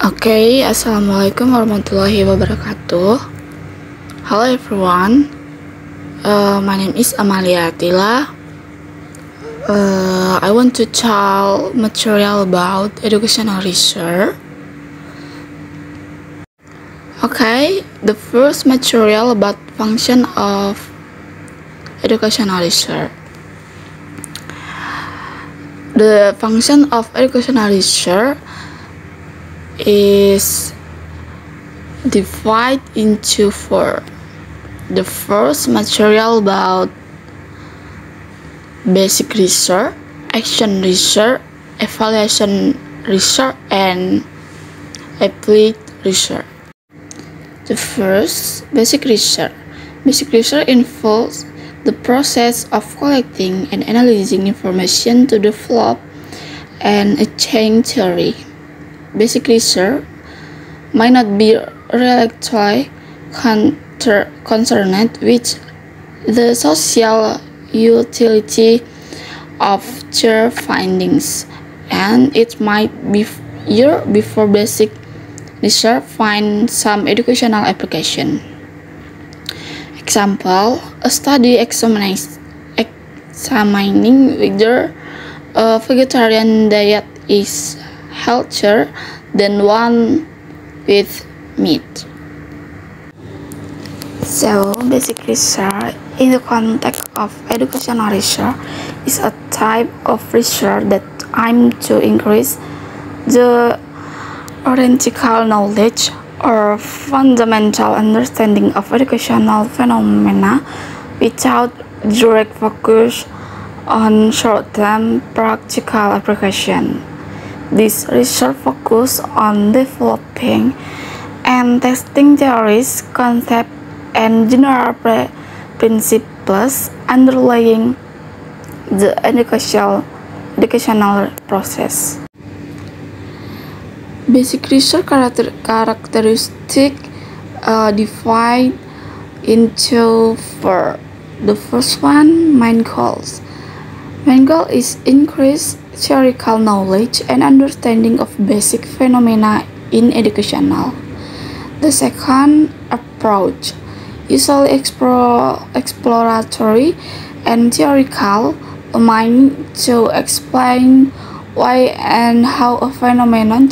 Okay, Assalamualaikum warahmatullahi wabarakatuh. Hello everyone, my name is Amalia Attila. I want to tell material about educational research. Okay, the first material about function of educational research. The function of educational research is divided into four. The first material about basic research, action research, evaluation research, and applied research. The first, basic research. Basic research involves the process of collecting and analyzing information to develop and exchange theory. Basic research might not be directly concerned with the social utility of their findings, and it might be year before basic research find some educational application. Example, a study examining whether a vegetarian diet is healthier than one with meat. So, basic research in the context of educational research is a type of research that aims to increase the theoretical knowledge or fundamental understanding of educational phenomena without direct focus on short-term practical application. This research focuses on developing and testing theories, concepts, and general principles underlying the educational process. Basic research characteristic divide into four. The first one, main goals. Main goal is increase theoretical knowledge and understanding of basic phenomena in educational. The second, approach, usually exploratory and theoretical, aiming to explain why and how a phenomenon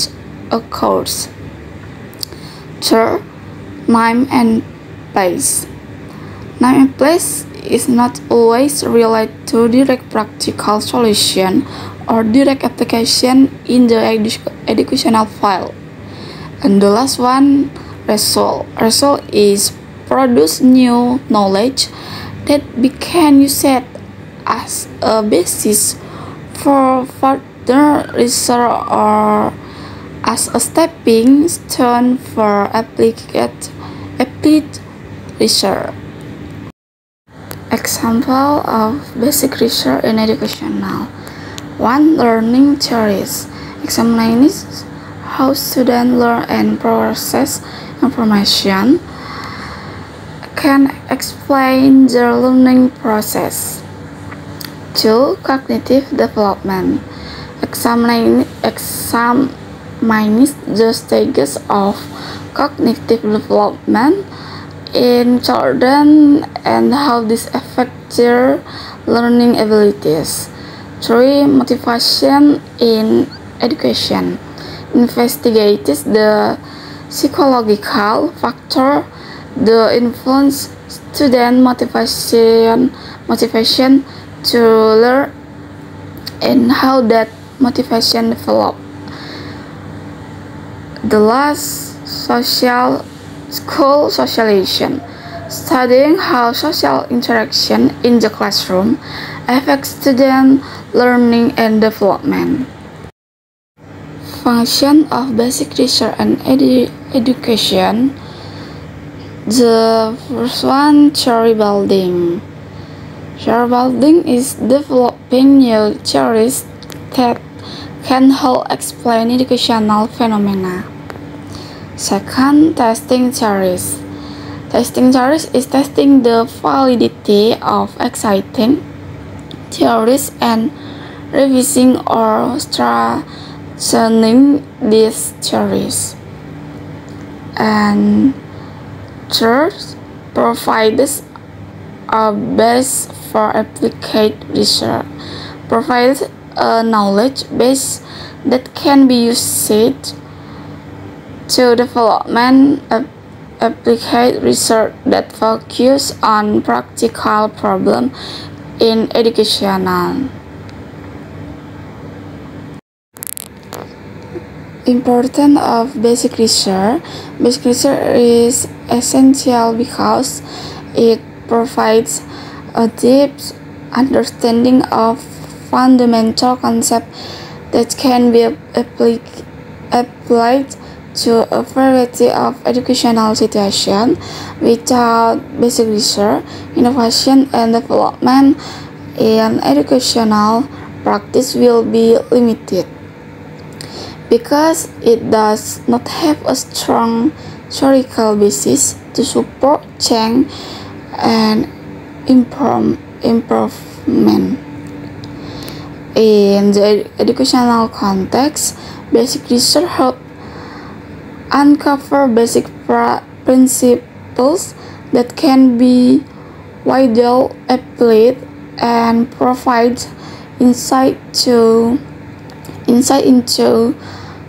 occurs. Third, time and place. Time and place is not always related to direct practical solution or direct application in the educational field. And the last one, result. Result is produce new knowledge that can used as a basis for further research or as a stepping stone for applied research. Example of basic research in educational. 1. Learning theories. Examines how students learn and process information, can explain their learning process. 2. Cognitive development. Examines the stages of cognitive development in children and how this affects their learning abilities. 3. Motivation in education. Investigates the psychological factor that influence student motivation to learn and how that motivation develop. The last, school socialization, studying how social interaction in the classroom affects student learning and development. Function of basic research and education. The first one, theory building. Theory building is developing new theories that can help explain educational phenomena. Second, testing theories. Testing theories is testing the validity of existing theories and revising or strengthening these theories. And third, provides a base for applied research. Provides a knowledge base that can be used to development applied research that focus on practical problems in educational. Importance of basic research. Basic research is essential because it provides a deep understanding of fundamental concepts that can be applied to a variety of educational situations. Without basic research, innovation and development in educational practice will be limited because it does not have a strong theoretical basis to support change and improvement. In the educational context, basic research helps uncover basic principles that can be widely applied and provide insight into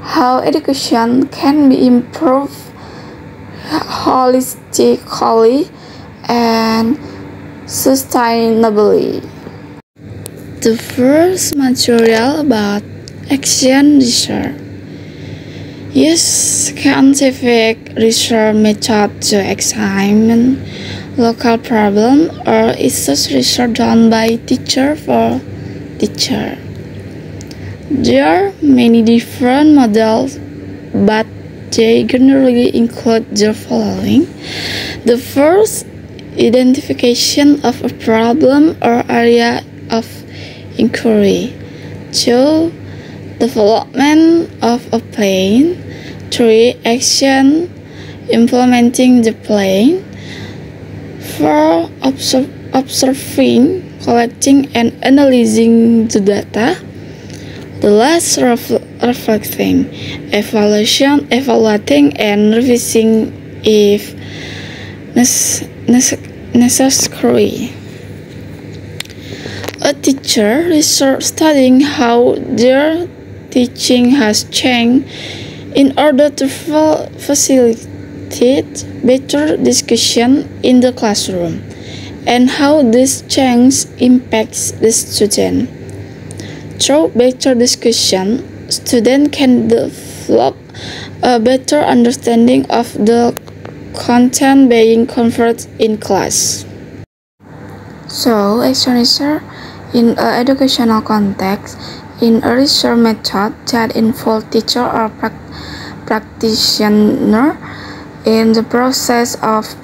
how education can be improved holistically and sustainably. The first material about action research. Use scientific research method to examine local problem or issues research done by teacher for teacher. There are many different models, but they generally include the following. The first, identification of a problem or area of inquiry. 2. Development of a plan. 3. Action, implementing the plan. 4. Observing, collecting and analyzing the data. The last, reflecting, evaluating and revising if necessary. A teacher research studying how their teaching has changed in order to facilitate better discussion in the classroom and how this change impacts the student. Through better discussion, students can develop a better understanding of the content being covered in class. So, action research in an educational context, in a research method that involves teacher or practitioner in the process of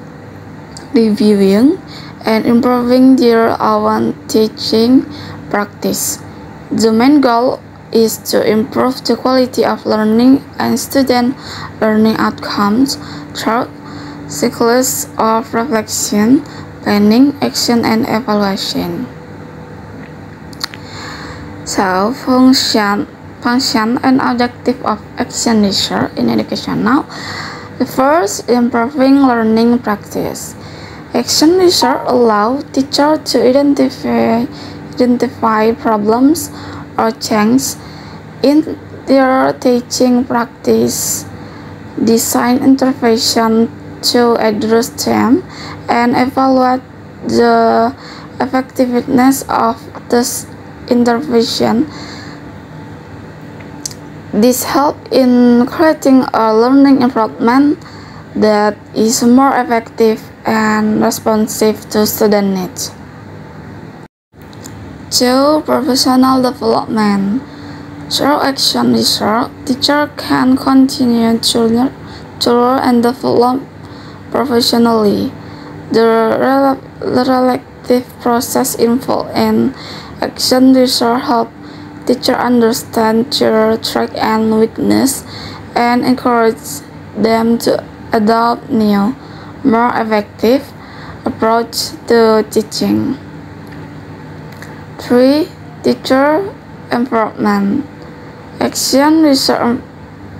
reviewing and improving their own teaching practice. The main goal is to improve the quality of learning and student learning outcomes through cycles of reflection, planning, action, and evaluation. So, function and objective of action research in education. Now, the first, improving learning practice. Action research allows teachers to identify problems or changes in their teaching practice, design intervention to address them, and evaluate the effectiveness of this intervention. This helps in creating a learning environment that is more effective and responsive to student needs. 2. Professional development. Through action research, teachers can continue to learn and develop professionally. The relative process involved in action research helps teachers understand their strengths and weaknesses and encourage them to adopt new, more effective approach to teaching. 3. Teacher empowerment. Action research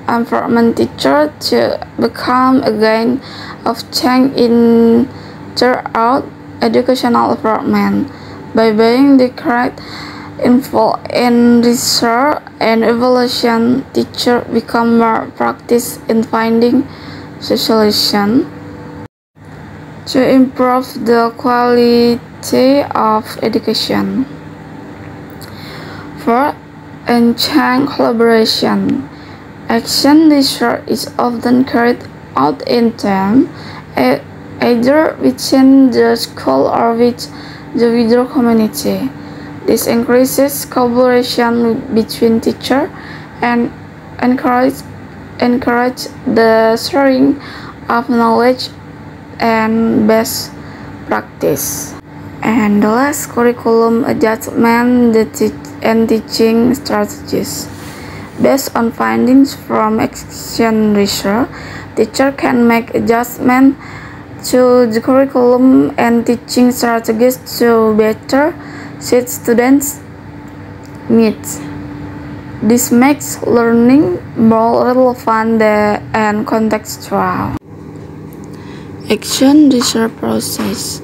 environment teacher to become agent of change in throughout educational environment. By being the correct involved in research and evaluation, teachers become more practiced in finding solutions to improve the quality of education. For enhanced collaboration, action research is often carried out in teams, either within the school or with the wider community. This increases collaboration between teachers and encourage the sharing of knowledge and best practice. And the last, curriculum adjustment and teaching strategies. Based on findings from action research, teachers can make adjustments to the curriculum and teaching strategies to better suit students' needs. This makes learning more relevant and contextual. Action research process.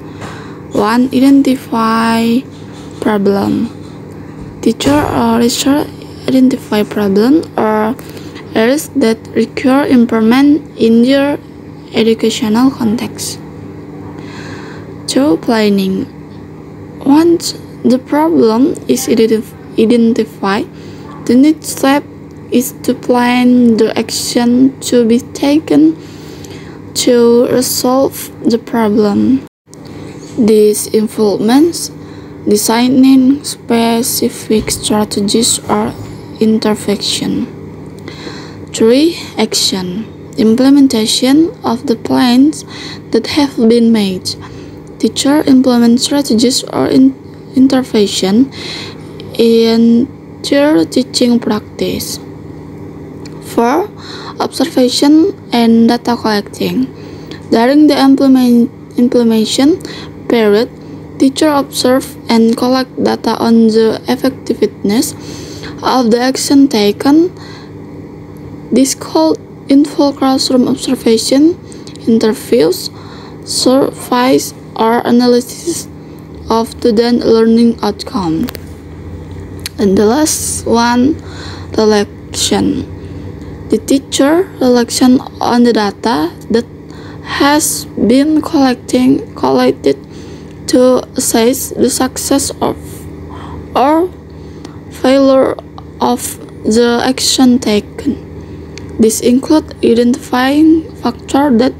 1. Identify problem. Teacher or researcher identify problem or areas that require improvement in their educational context. 2. Planning. Once the problem is identified, the next step is to plan the action to be taken to resolve the problem. This involves designing specific strategies or intervention. 3. Action. Implementation of the plans that have been made. Teacher implement strategies or intervention in their teaching practice. 4. Observation and data collecting. During the implementation period, teachers observe and collect data on the effectiveness of the action taken. This called in-full classroom observation, interviews, surveys, or analysis of student learning outcome. And the last one, reflection. The teacher reflection on the data that has been collected to assess the success of or failure of the action taken. This includes identifying factors that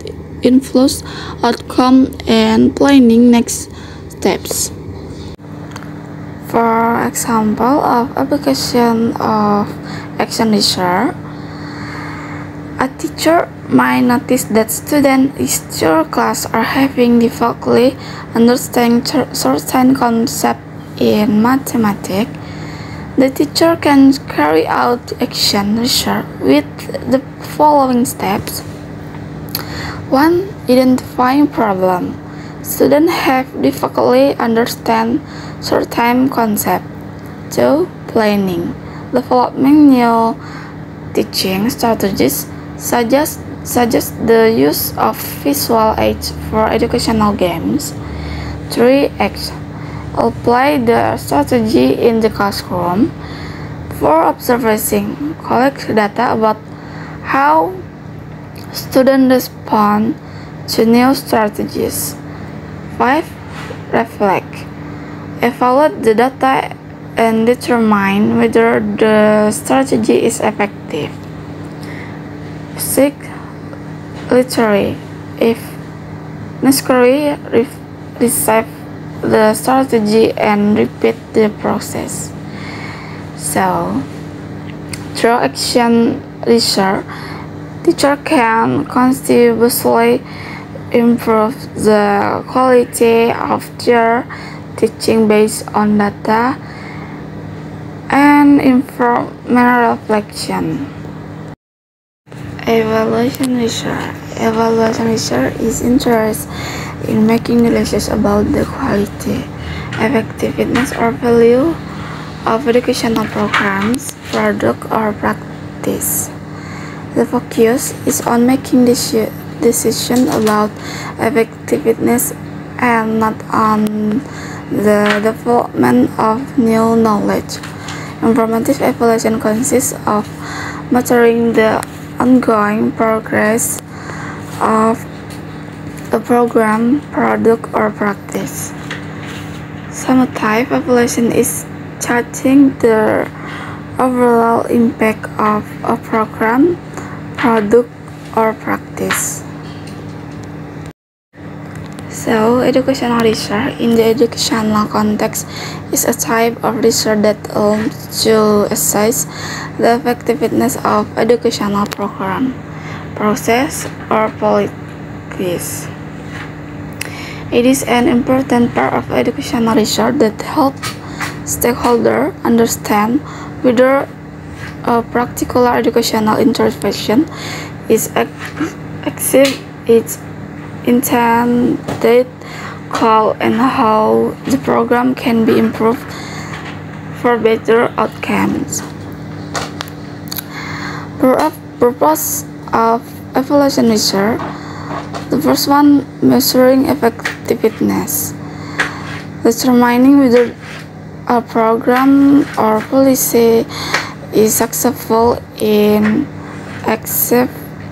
influence outcome and planning next steps. For example of application of action research, a teacher might notice that students in their class are having difficulty understanding certain concepts in mathematics. The teacher can carry out action research with the following steps. 1. Identifying problem. Students have difficulty understand certain concepts. 2. Planning. Developing new teaching strategies suggest the use of visual aids for educational games. 3. Act. Apply the strategy in the classroom. 4. Observing. Collect data about how students respond to new strategies. 5. Reflect. Evaluate the data and determine whether the strategy is effective. 6. Literally, if necessary, receive the strategy and repeat the process. So, through action research, teacher can continuously improve the quality of their teaching based on data and informational reflection. Evaluation research. Evaluation research is interested in making analysis about the quality, effectiveness, or value of educational programs, product, or practice. The focus is on making decisions about effectiveness and not on the development of new knowledge. Informative evaluation consists of measuring the ongoing progress of a program, product, or practice. Summative evaluation is judging the overall impact of a program, product, or practice. So, educational research in the educational context is a type of research that aims to assess the effectiveness of educational program, process, or policies. It is an important part of educational research that helps stakeholders understand whether a particular educational intervention is achieving its intended goal and how the program can be improved for better outcomes. Purpose of evaluation research. The first one, measuring effectiveness, determining whether a program or policy is successful in achieving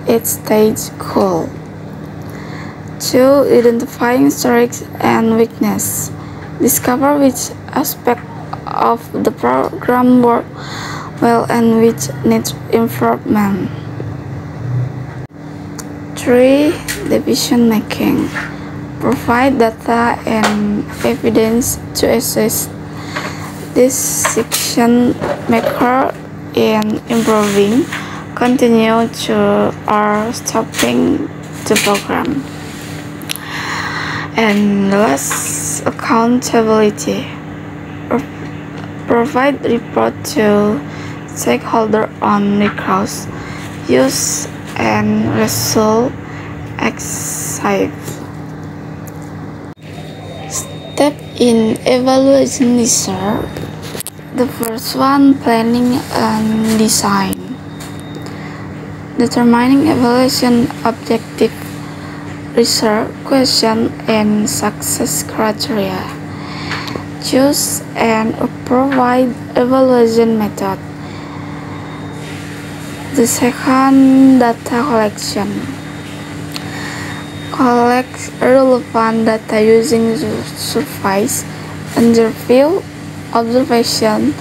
its stated goal. 2. Identifying strengths and weaknesses. Discover which aspect of the program work well and which needs improvement. 3. Decision making. Provide data and evidence to assess decision maker in improving, continue to, or stopping the program. And last, accountability. Provide report to stakeholder on records, use, and result achieved. Step in evaluation research. The first one, planning and design. Determining evaluation objective, research question, and success criteria. Choose and provide evaluation method. The second, data collection. Collect relevant data using surveys, interview, observation,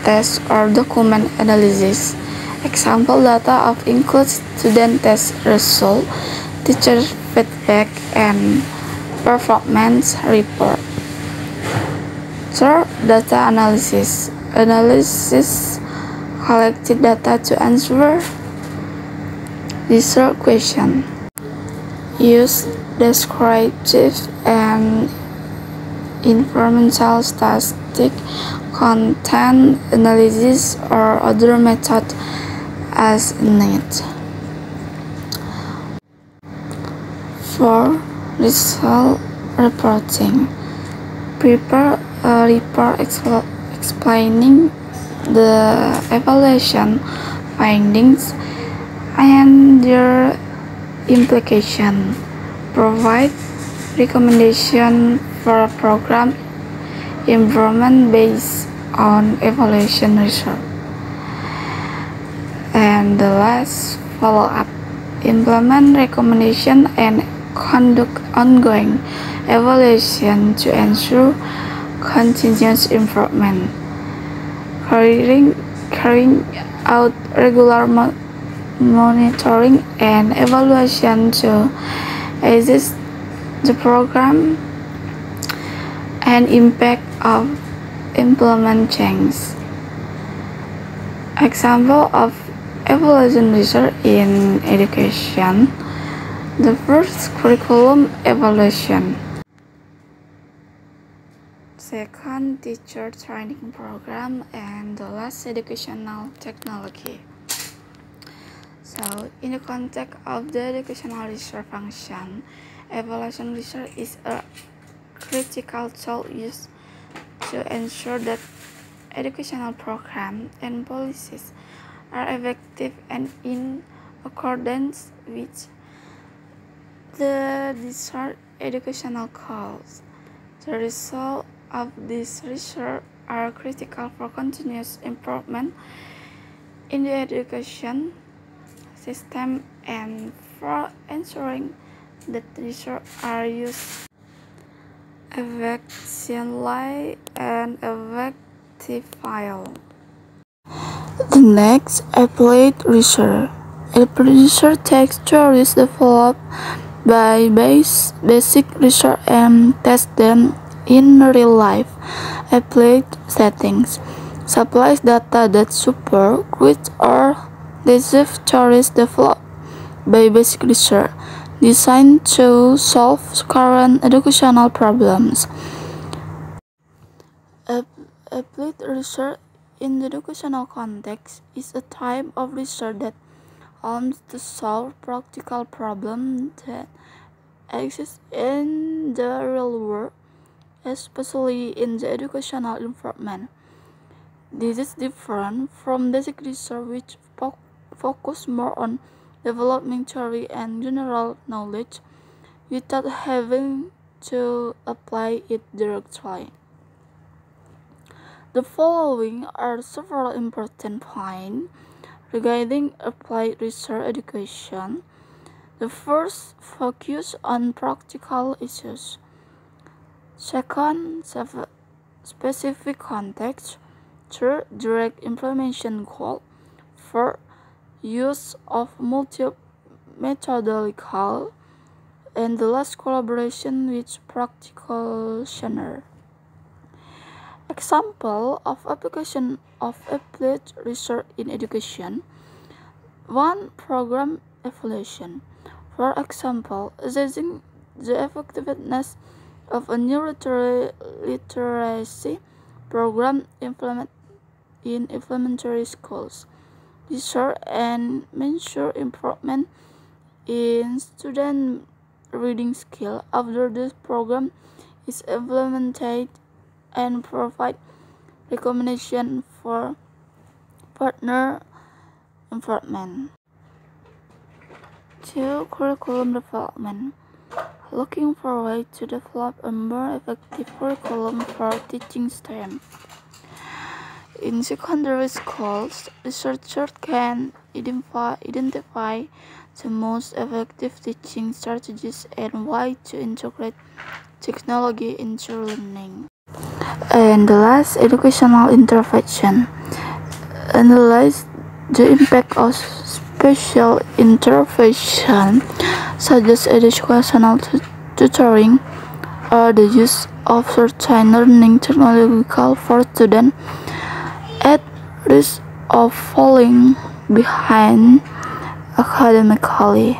test, or document analysis. Example data of includes student test result, teacher feedback, and performance report. Third, data analysis. Analysis collected data to answer research question. Use descriptive and informational statistic, content analysis, or other method as needed. 4. Result reporting. Prepare a report explaining the evaluation findings and their implication. Provide recommendation for a program improvement based on evaluation result. And the last, follow up. Implement recommendation and conduct ongoing evaluation to ensure continuous improvement. Carrying out regular monitoring and evaluation to assess the program and impact of implement change. Example of evaluation research in education. The first, curriculum evaluation. Second, teacher training program, and the last, educational technology. So, in the context of the educational research function, evaluation research is a critical tool used to ensure that educational programs and policies are effective and in accordance with the desired educational goals. The results of this research are critical for continuous improvement in the education system and for ensuring that research are used effectively and effectively. The next, applied research. Applied research takes theories developed by basic research and test them in real-life applied settings. Supplies data that support good or deceive theories developed by basic research, designed to solve current educational problems. Applied research in the educational context is a type of research that aims to solve practical problems that exist in the real world, especially in the educational environment. This is different from basic research, which focus more on developing theory and general knowledge without having to apply it directly. The following are several important points regarding applied research education. The first, focus on practical issues. Second, specific context. Third, direct implementation goal. Fourth, use of multi-methodological. And the last, collaboration with practitioners. Example of application of applied research in education. 1. Program evaluation. For example, assessing the effectiveness of a new literacy program implemented in elementary schools. Measure and measure improvement in student reading skill after this program is implemented and provide recommendation for partner improvement. 2. Curriculum development. Looking for a way to develop a more effective curriculum for teaching STEM. In secondary schools, researchers can identify the most effective teaching strategies and ways to integrate technology into learning. And the last, educational intervention. Analyze the impact of special intervention, such as educational tutoring or the use of certain learning technological for students at risk of falling behind academically.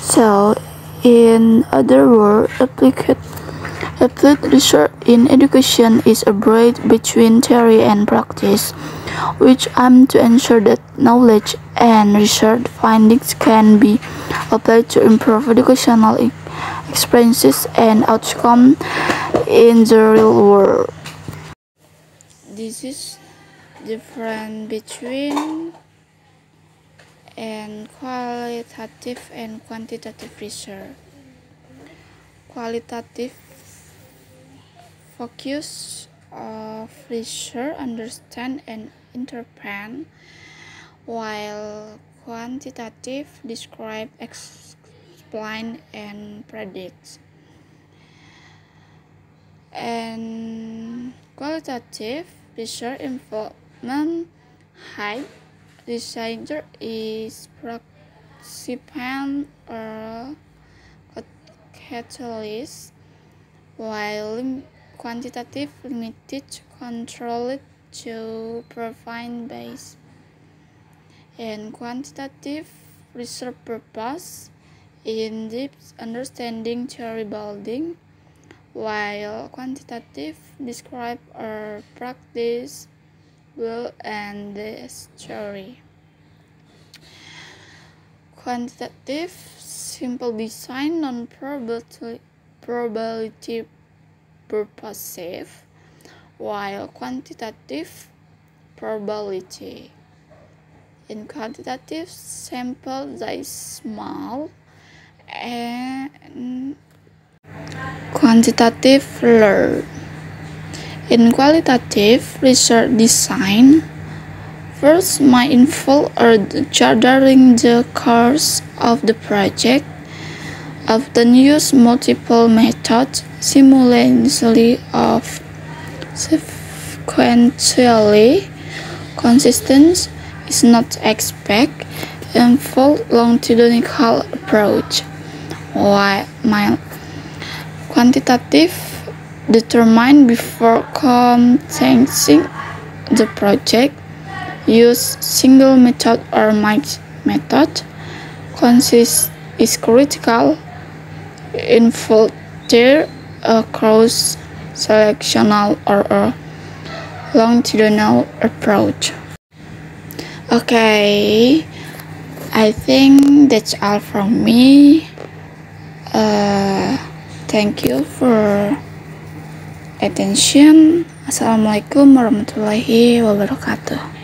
So, in other words, applied research in education is a bridge between theory and practice, which aims to ensure that knowledge and research findings can be applied to improve educational experiences and outcomes in the real world. This is different between qualitative and quantitative research. Qualitative focus of research understand and interpret, while quantitative describe, explain, and predict. And qualitative research involvement high. Researcher is participant or catalyst, while quantitative limited controlled to provide base. And quantitative research purpose in depth understanding theory building, while quantitative describe or practice will and this theory. Quantitative simple design non-probability purposive, while quantitative probability. In quantitative sample, they is small, and quantitative large. In qualitative research design, first might involve during the course of the project. Often use multiple methods simultaneously or sequentially. Consistency is not expected in full longitudinal approach, while quantitative determined before commencing the project. Use single method or mixed method. Consist is critical. Involve there a cross-selectional or a longitudinal approach. Okay, I think that's all from me. Thank you for attention. Assalamualaikum warahmatullahi wabarakatuh.